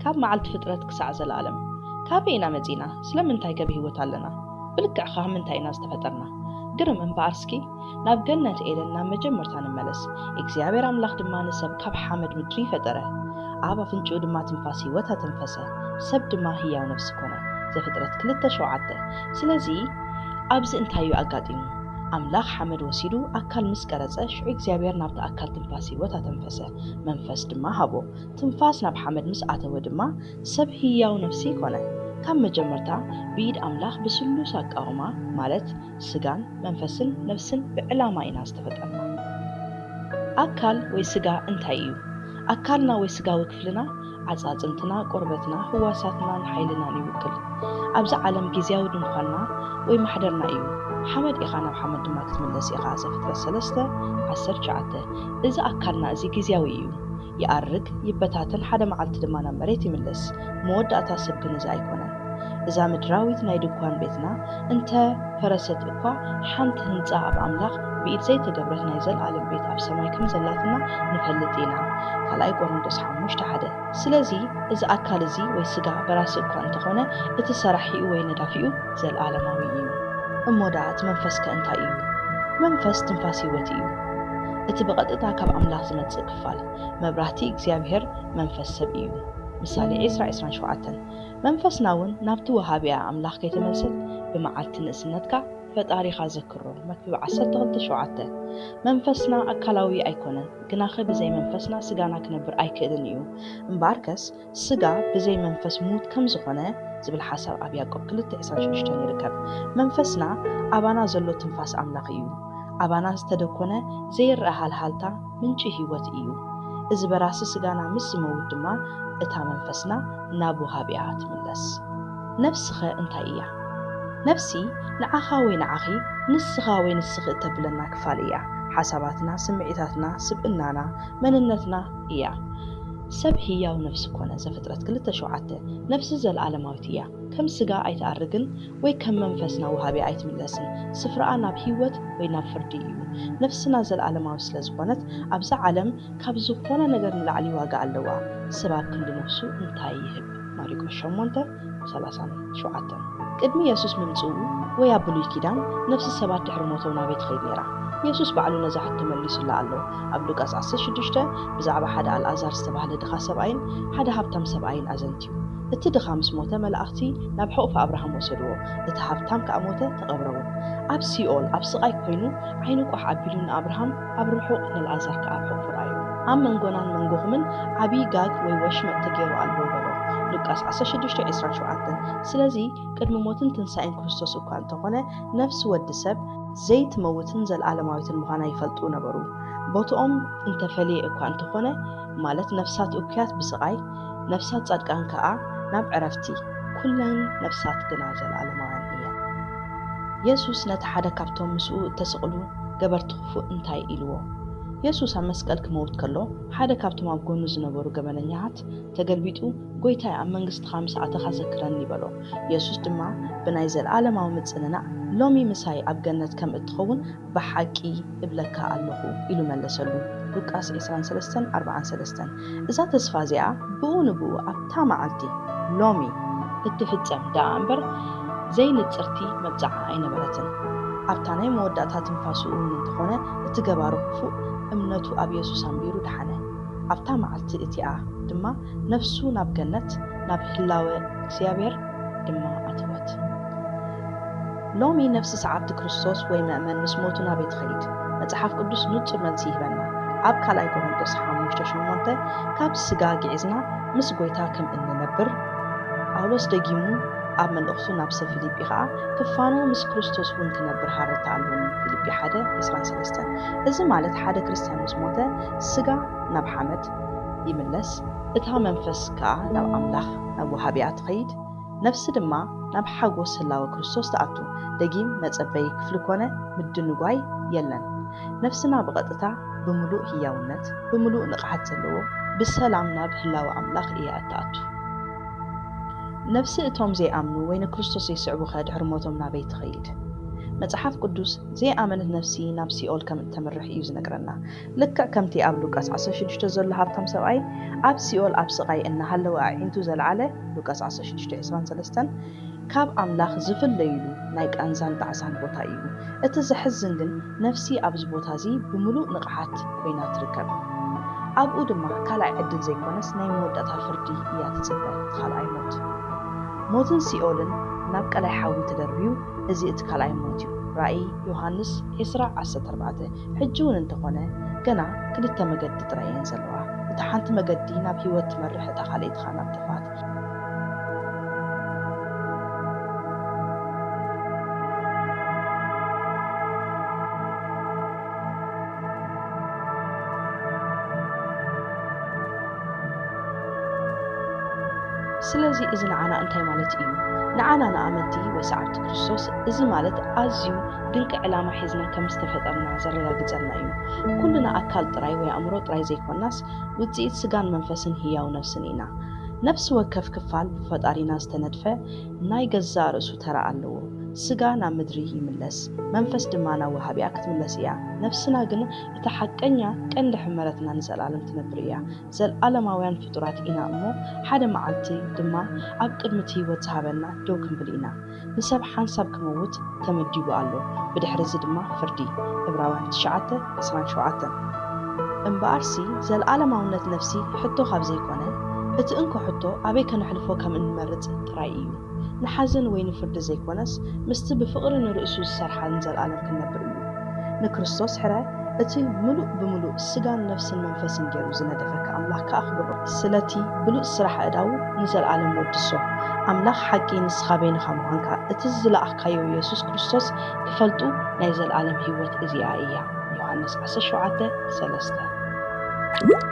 ካብ መዓልቲ ፍጥረት ክሳዕ ዘለዓለም ካብ ኢና መጺና ስለምንታይ ገብ ህይወት ኣለና ብልክዕ ካብ ምንታይ ኢና ዝተፈጠርና ግርም እምበኣር እስኪ ናብ ገነት ኤደን ናብ መጀመርታ ንመለስ እግዚአብሔር አምላኽ ድማ ንሰብ ካብ ሓመድ ምድሪ ፈጠረ ኣብ ኣፍንጭኡ ድማ ትንፋስ ህይወት ኣተንፈሰ ሰብ ድማ ህያው ነፍሲ ኮነ ዘፍጥረት 2:7 ስለዚ ኣብዚ እንታይ እዩ ኣጋጢሙ ኣምላኽ ሓመድ ወሲዱ ኣካል ምስ ቀረጸ ሽዑ እግዚአብሔር ናብቲ ኣካል ትንፋስ ህይወት ኣተንፈሰ መንፈስ ድማ ሃቦ ትንፋስ ናብ ሓመድ ምስ ኣተወ ድማ ሰብ ህያው ነፍሲ ኮነ ካብ መጀመርታ ብኢድ ኣምላኽ ብስሉስ ኣቃውማ ማለት ስጋን መንፈስን ነፍስን ብዕላማ ኢና ዝተፈጠርና ኣካል ወይ ስጋ እንታይ እዩ ኣካልና ወይ ስጋዊ ክፍልና ዓጻጽምትና ቆርበትና ህዋሳትናን ሓይልናን ይውክል ኣብዚ ዓለም ጊዜያዊ ድንኳንና ወይ ማሕደርና እዩ ሓመድ ኢኻ ናብ ሓመድ ድማ ክትምለስ ኢኻ ዘፍጥረት 3:19 እዚ ኣካልና እዚ ጊዜያዊ እዩ ይኣርግ ይበታተን ሓደ መዓልቲ ድማ ናብ መሬት ይምለስ መወዳእታ ሰብ ግን እዚ ኣይኮነን እዛ ምድራዊት ናይ ድንኳን ቤትና እንተ ፈረሰት እኳ ሓንቲ ህንፃ ኣብ ኣምላኽ ብኢድ ዘይተገብረት ናይ ዘለዓለም ቤት ኣብ ሰማይ ከም ዘላትና ንፈልጥ ኢና ካልኣይ ቆሮንቶስ 5:1 ስለዚ እዚ ኣካል እዚ ወይ ስጋ በራሲ እኳ እንተኾነ እቲ ሰራሒኡ ወይ ነዳፊኡ ዘለዓለማዊ እዩ እሞዳት መንፈስ ከእንታይ እዩ መንፈስ ትንፋስ ህይወት እዩ እቲ ብቐጥታ ካብ ኣምላኽ ዝመጽእ ክፋል መብራህቲ እግዚአብሔር መንፈስ ሰብ እዩ ምሳሌ 10:27 መንፈስና እውን ናብቲ ወሃብያ ኣምላኽ ከይተመልሰት ብመዓልቲ ንእስነትካ ፈጣሪኻ ዘክሮ መክብብ 12:7 መንፈስና ኣካላዊ ኣይኮነን ግናኸ ብዘይ መንፈስና ስጋና ክነብር ኣይክእልን እዩ እምበኣርከስ ስጋ ብዘይ መንፈስ ሙት ከም ዝኾነ ዝብል ሓሳብ ኣብ ያዕቆብ 2:26 ይርከብ መንፈስና ኣባና ዘሎ ትንፋስ ኣምላኽ እዩ ኣባና ዝተደኮነ ዘይረአ ሃልሃልታ ምንጪ ህይወት እዩ እዚ በራሲ ስጋና ምስ ዝመውት ድማ እታ መንፈስና ናብ ወሃብያ ትምለስ ነፍስኸ እንታይ እያ ነፍሲ ንዓኻ ወይ ንዓኺ ንስኻ ወይ ንስኺ እተብለና ክፋል እያ ሓሳባትና ስምዒታትና ስብእናና መንነትና እያ ሰብ ህያው ነፍሲ ኮነ ዘፍጥረት 2:7 ነፍሲ ዘለዓለማዊት እያ ከም ስጋ ኣይተኣርግን ወይ ከም መንፈስና ወሃብያ ኣይትምለስን ስፍራኣ ናብ ህይወት ወይ ናብ ፍርዲ እዩ ነፍስና ዘለዓለማዊ ስለ ዝኾነት ኣብዛ ዓለም ካብ ዝኾነ ነገር ንላዕሊ ዋጋ ኣለዋ ሰብ ኣብ ክንዲ ነፍሱ እንታይ ይህብ ማርቆስ 8:37 ቅድሚ ኢየሱስ ምምጽኡ ወይ ኣብ ብሉይ ኪዳን ነፍሲ ሰባት ድሕሪ ሞቶም ናብ ቤት ኸይድ ነይራ ኢየሱስ ባዕሉ ነዛ ሕቶ መሊሱላ ኣሎ ኣብ ሉቃስ 16 ብዛዕባ ሓደ ኣልዓዛር ዝተባህለ ድኻ ሰብኣይን ሓደ ሃብታም ሰብኣይን ኣዘንትዩ እቲ ድኻ ምስ ሞተ መላእኽቲ ናብ ሕቑፍ ኣብርሃም ወሰድዎ እቲ ሃብታም ከዓ ሞተ ተቐብረዎ ኣብ ሲኦል ኣብ ስቓይ ኮይኑ ዓይኑ ቋሕ ኣቢሉ ንኣብርሃም ኣብ ርሑቕ ንኣልዓዛር ከዓ ኣብ ሕቑፉ ረኣዩ ኣብ መንጎናን መንጎኹምን ዓብይ ጋግ ወይ ወሽመጥ ተገይሩ ኣሎ በሎ ሉቃስ 16:27 ስለዚ ቅድሚ ሞትን ትንሳኤን ክርስቶስ እኳ እንተኾነ ነፍሲ ወዲ ሰብ ዘይትመውትን ዘለዓለማዊትን ምዃና ይፈልጡ ነበሩ ቦትኦም እንተፈልየ እኳ እንተኾነ ማለት ነፍሳት እኩያት ብስቓይ ነፍሳት ጻድቃን ከዓ ናብ ዕረፍቲ ኩለን ነፍሳት ግና ዘለዓለማውያን እየን ኢየሱስ ነቲ ሓደ ካብቶም ምስኡ እተሰቕሉ ገበርቲ ክፉእ እንታይ ኢልዎ ኢየሱስ ኣብ መስቀል ክመውት ከሎ ሓደ ካብቶም ኣብ ጎኑ ዝነበሩ ገበነኛታት ተገልቢጡ ጎይታይ ኣብ መንግስትኻ ምስ ኣተኻ ዘክረኒ ይበሎ ኢየሱስ ድማ ብናይ ዘለዓለማዊ ምጽንናዕ ሎሚ ምሳይ ኣብ ገነት ከም እትኸውን ብሓቂ እብለካ ኣለኹ ኢሉ መለሰሉ ሉቃስ 23:43 እዛ ተስፋ እዚኣ ብኡ ንብኡ ኣብታ መዓልቲ ሎሚ እትፍጸም ዳኣ እምበር ዘይንጽርቲ መብዛዓ ኣይነበረትን ኣብታ ናይ መወዳእታ ትንፋስኡ እንትኾነ እቲ ገባሩ ክፉእ እምነቱ ኣብ ኢየሱስ ኣንቢሩ ድሓነ ኣብታ መዓልቲ እቲኣ ድማ ነፍሱ ናብ ገነት ናብ ህላወ እግዚአብሔር ድማ ኣተወት ሎሚ ነፍሲ ሰዓብቲ ክርስቶስ ወይ መእመን ምስ ሞቱ ናብ ቤት ኸይድ መጽሓፍ ቅዱስ ንጹር መልሲ ይህበና ኣብ ካልኣይ ቆሮንቶስ 5:8 ካብ ስጋ ጊዕዝና ምስ ጎይታ ከም እንነብር ጳውሎስ ደጊሙ ኣብ መልእኽቱ ናብ ሰብ ፊልጵ ከዓ ክፋኖ ምስ ክርስቶስ እውን ክነብር ሓረታ ኣለኒ ፊልጵ 1:23 እዚ ማለት ሓደ ክርስቲያን ምስ ሞተ ስጋ ናብ ሓመድ ይምለስ እታ መንፈስ ከዓ ናብ ኣምላኽ ናብ ወሃብያ ትኸይድ ነፍሲ ድማ ናብ ሓጎስ ህላወ ክርስቶስ ተኣቱ ደጊም መጸበይ ክፍሊ ኮነ ምድንጓይ የለን ነፍስና ብቐጥታ ብምሉእ ህያውነት ብምሉእ ንቕሓት ዘለዎ ብሰላም ናብ ህላወ ኣምላኽ እያ እተኣቱ ነፍሲ እቶም ዘይኣምኑ ወይ ንክርስቶስ ዘይስዕቡ ድሕሪ ሞቶም ናበይ ትኸይድ መጽሓፍ ቅዱስ ዘይኣመነት ነፍሲ ናብ ሲኦል ከም እተመርሕ እዩ ዝነግረና። ልክዕ ከምቲ ኣብ ሉቃስ 16 ዘሎ ሃብታም ሰብኣይ ኣብ ሲኦል ኣብ ስቃይ እናሃለወ ኣዒንቱ ዘለዓለ ሉቃስ 16:23 ካብ ኣምላኽ ዝፍለይሉ ናይ ቃንዛን ጣዕሳን ቦታ እዩ። እቲ ዘሕዝን ግን ነፍሲ ኣብዚ ቦታ እዚ ብምሉእ ንቕሓት ኮይና ትርከብ። ኣብኡ ድማ ካልኣይ ዕድል ዘይኮነስ ናይ መወዳእታ ፍርዲ እያ ትጽበ። ካልኣይ ሞትን ሲኦልን ናብ ቀላይ ሓዊ ተደርብዩ እዚ እቲ ካልኣይ ሞት እዩ። ራእይ ዮሃንስ 10:14 ሕጂ እውን እንተኾነ ገና ክልተ መገዲ ጥራይ እየን ዘለዋ። እታ ሓንቲ መገዲ ናብ ህይወት ትመርሕ፣ እታ ካልአይታ ናብ ጥፋት። ስለዚ እዚ ንዓና እንታይ ማለት እዩ? ንዓና ንኣመንቲ ወይ ሰዓብቲ ክርስቶስ እዚ ማለት ኣዝዩ ድንቂ ዕላማ ሒዝና ከም ዝተፈጠርና ዘረጋግፀልና እዩ። ኩልና ኣካል ጥራይ ወይ ኣእምሮ ጥራይ ዘይኮናስ ውፅኢት ስጋን መንፈስን ህያው ነፍስን ኢና። ነፍሲ ወከፍ ክፋል ብፈጣሪና ዝተነድፈ ናይ ገዛ ርእሱ ተራ ኣለዎ። ስጋ ናብ ምድሪ ይምለስ፣ መንፈስ ድማ ናብ ወሃቢያ ክትምለስ እያ። ነፍስና ግን እቲ ሓቀኛ ቀንዲ ሕመረትና ንዘለኣለም ትነብር እያ። ዘለኣለማውያን ፍጡራት ኢና እሞ ሓደ መዓልቲ ድማ ኣብ ቅድሚት ህይወት ዝሃበና ደው ክንብል ኢና። ንሰብ ሓንሳብ ክመውት ተመዲቡ ኣሎ፣ ብድሕሪ እዚ ድማ ፍርዲ። ዕብራውያን 9:27 እምበኣርሲ ዘለኣለማውነት ነፍሲ ሕቶ ካብ ዘይኮነ እቲ እንኮ ሕቶ ኣበይ ከነሕልፎ ከም እንመርፅ ጥራይ እዩ። ንሓዘን ወይ ንፍርዲ ዘይኮነስ ምስቲ ብፍቕሪ ንርእሱ ዝሰርሓን ዘለኣለም ክንነብር እዩ። ንክርስቶስ ሕረ እቲ ምሉእ ብምሉእ ስጋን ነፍስን መንፈስን ገይሩ ዝነደፈካ ኣምላኽ ከኣኽብሮ። ስለቲ ብሉእ ስራሕ እዳው ንዘለኣለም ወድሶ ኣምላኽ ሓቂ ንስኻ በይንኻ ምዃንካ እቲ ዝለኣኽካዮ ኢየሱስ ክርስቶስ ክፈልጡ ናይ ዘለኣለም ህይወት እዚኣ እያ። ዮሃንስ 17:3